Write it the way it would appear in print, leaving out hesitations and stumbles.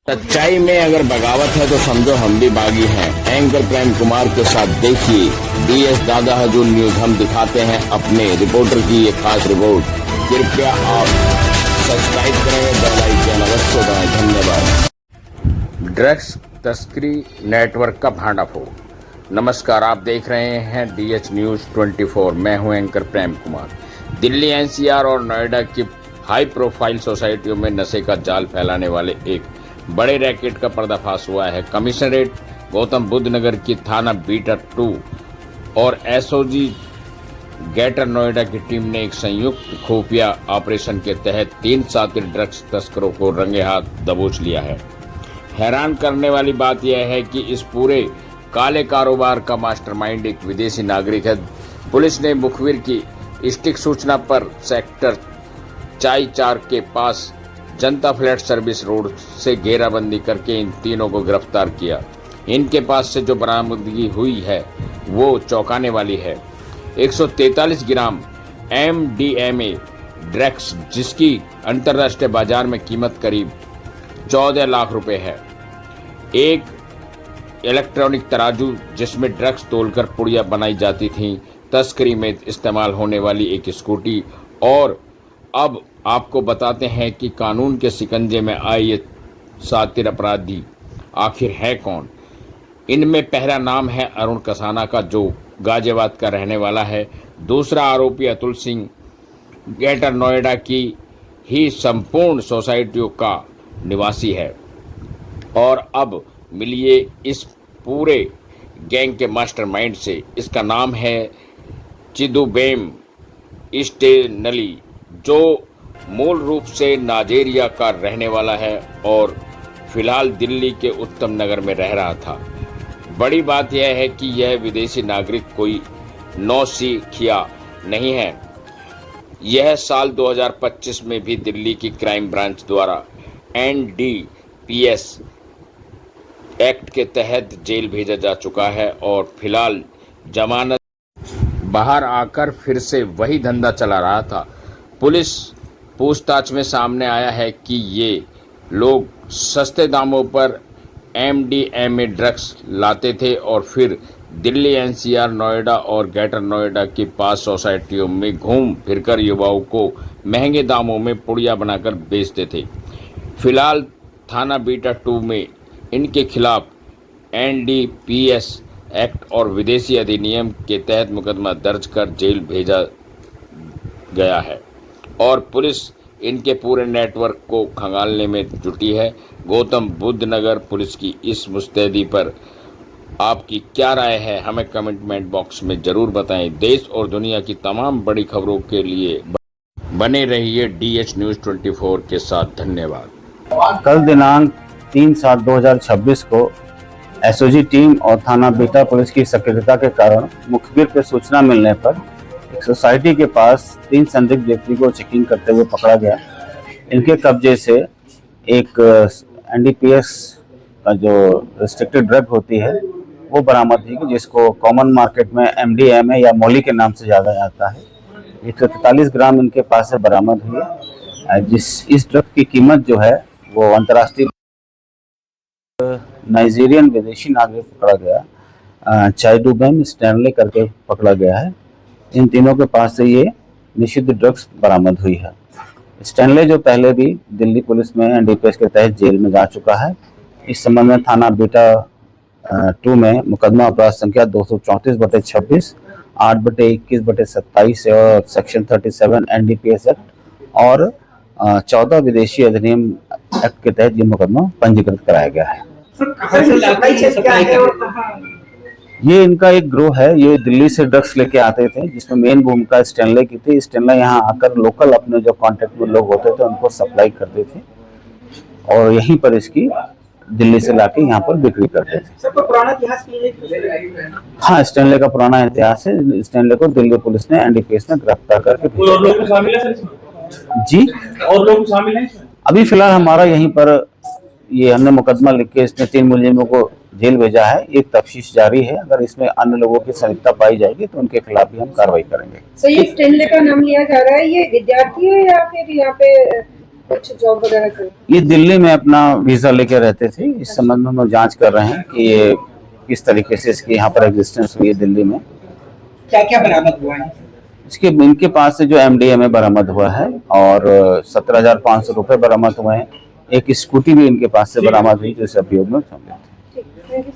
सच्चाई में अगर बगावत है तो समझो हम भी बागी हैं। एंकर प्रेम कुमार के साथ देखिए DS दादा हजूर न्यूज। हम दिखाते हैं अपने रिपोर्टर की ये खास रिपोर्ट। कृपया आप सब्सक्राइब करें, बेल आइकन अवश्य दबाएं। धन्यवाद। ड्रग्स तस्करी नेटवर्क का भांडाफोड़। नमस्कार, आप देख रहे हैं DH न्यूज 24। मैं हूं एंकर प्रेम कुमार। दिल्ली NCR और नोएडा की हाई प्रोफाइल सोसाइटियों में नशे का जाल फैलाने वाले एक बड़े रैकेट का पर्दाफाश हुआ है। कमिश्नरेट गौतम बुद्ध नगर की थाना बीटा 2 और SOG ग्रेटर नोएडा की टीम ने एक संयुक्त खुफिया ऑपरेशन के तहत 3 शातिर ड्रग्स तस्करों को रंगे हाथ दबोच लिया है। हैरान करने वाली बात यह है कि इस पूरे काले कारोबार का मास्टरमाइंड एक विदेशी नागरिक है। पुलिस ने मुखबिर की स्टिक सूचना पर सेक्टर चाई 4 के पास जनता फ्लैट सर्विस रोड से घेराबंदी करके इन तीनों को गिरफ्तार किया। इनके पास से जो बरामदगी हुई है वो चौंकाने वाली है। 143 ग्राम MDMA ड्रग्स, जिसकी अंतर्राष्ट्रीय बाजार में कीमत करीब 14 लाख रुपए है। एक इलेक्ट्रॉनिक तराजू जिसमें ड्रग्स तोलकर पुड़िया बनाई जाती थी, तस्करी में इस्तेमाल होने वाली एक स्कूटी। और अब आपको बताते हैं कि कानून के शिकंजे में आए ये शातिर अपराधी आखिर है कौन। इनमें पहला नाम है अरुण कसाना का, जो गाजियाबाद का रहने वाला है। दूसरा आरोपी अतुल सिंह ग्रेटर नोएडा की ही संपूर्ण सोसाइटियों का निवासी है। और अब मिलिए इस पूरे गैंग के मास्टरमाइंड से। इसका नाम है चिदुबेम स्टेनली, जो मूल रूप से नाइजीरिया का रहने वाला है और फिलहाल दिल्ली के उत्तम नगर में रह रहा था। बड़ी बात यह है कि यह विदेशी नागरिक कोई नौसिखिया नहीं है। यह साल 2025 में भी दिल्ली की क्राइम ब्रांच द्वारा NDPS एक्ट के तहत जेल भेजा जा चुका है और फिलहाल जमानत बाहर आकर फिर से वही धंधा चला रहा था। पुलिस पूछताछ में सामने आया है कि ये लोग सस्ते दामों पर MDMA ड्रग्स लाते थे और फिर दिल्ली NCR, नोएडा और ग्रेटर नोएडा के पास सोसाइटियों में घूम फिरकर युवाओं को महंगे दामों में पुड़िया बनाकर बेचते थे। फिलहाल थाना बीटा 2 में इनके खिलाफ NDPS एक्ट और विदेशी अधिनियम के तहत मुकदमा दर्ज कर जेल भेजा गया है और पुलिस इनके पूरे नेटवर्क को खंगालने में जुटी है। गौतम बुद्ध नगर पुलिस की इस मुस्तैदी पर आपकी क्या राय है, हमें कमेंट बॉक्स में जरूर बताएं। देश और दुनिया की तमाम बड़ी खबरों के लिए बने रहिए DH न्यूज 24 के साथ। धन्यवाद। कल दिनांक 3/7/2026 को SOG टीम और थाना बीटा पुलिस की सक्रियता के कारण मुखबिर पे सूचना मिलने पर एक सोसाइटी के पास 3 संदिग्ध व्यक्ति को चेकिंग करते हुए पकड़ा गया। इनके कब्जे से एक NDPS का जो रिस्ट्रिक्टेड ड्रग होती है वो बरामद हुई, जिसको कॉमन मार्केट में MDMA या मौली के नाम से जाना जाता है। 143 ग्राम इनके पास से बरामद हुई है। इस ड्रग की कीमत जो है वो अंतर्राष्ट्रीय नाइजीरियन विदेशी नागरिक पकड़ा गया, चिदुबेम स्टेनली करके पकड़ा गया है। इन तीनों के पास से ये निषिद्ध ड्रग्स बरामद हुई है। स्टेनली जो पहले भी दिल्ली पुलिस में NDPS के तहत जेल में जा चुका है। इस संबंध में थाना बीटा 2 में मुकदमा अपराध संख्या 234/26, 8/21/27 और सेक्शन 37 NDPS एक्ट और 14 विदेशी अधिनियम एक्ट के तहत ये मुकदमा पंजीकृत कराया गया है। ये इनका एक ग्रोह है। ये दिल्ली से ड्रग्स लेके आते थे, जिसमें मेन भूमिका स्टेनले की थी। स्टेनले यहाँ आकर लोकल अपने जो कांटेक्ट में लोग होते थे उनको सप्लाई करते थे और यहीं पर इसकी दिल्ली से लाके यहाँ पर बिक्री करते थे। सबका पुराना इतिहास है? हाँ, स्टेनले का पुराना इतिहास है। स्टेनले को दिल्ली पुलिस ने NDPS में गिरफ्तार करके जी और लोग शामिल हैं। अभी फिलहाल हमारा यहीं पर ये हमने मुकदमा लिख के इसमें 3 मुलजिमों को जेल भेजा है। एक तफ्तीश जारी है। अगर इसमें अन्य लोगों की संलिप्तता पाई जाएगी तो उनके खिलाफ भी हम कार्रवाई करेंगे। ये स्टेनले का नाम लिया जा रहा है, ये विद्यार्थी है या फिर यहाँ पे कुछ जॉब वगैरह कर? ये दिल्ली में अपना वीजा लेके रहते थे। इस संबंध में हम जांच कर रहे हैं कि ये किस तरीके से इसकी यहाँ पर एग्जिस्टेंस हुई है दिल्ली में। क्या क्या बरामद हुआ है? इनके पास से जो MDMA बरामद हुआ है और 17,500 रुपए बरामद हुए हैं। एक स्कूटी भी इनके पास से बरामद हुई जो इस अभियोग में शामिल है। ठीक, थैंक यू।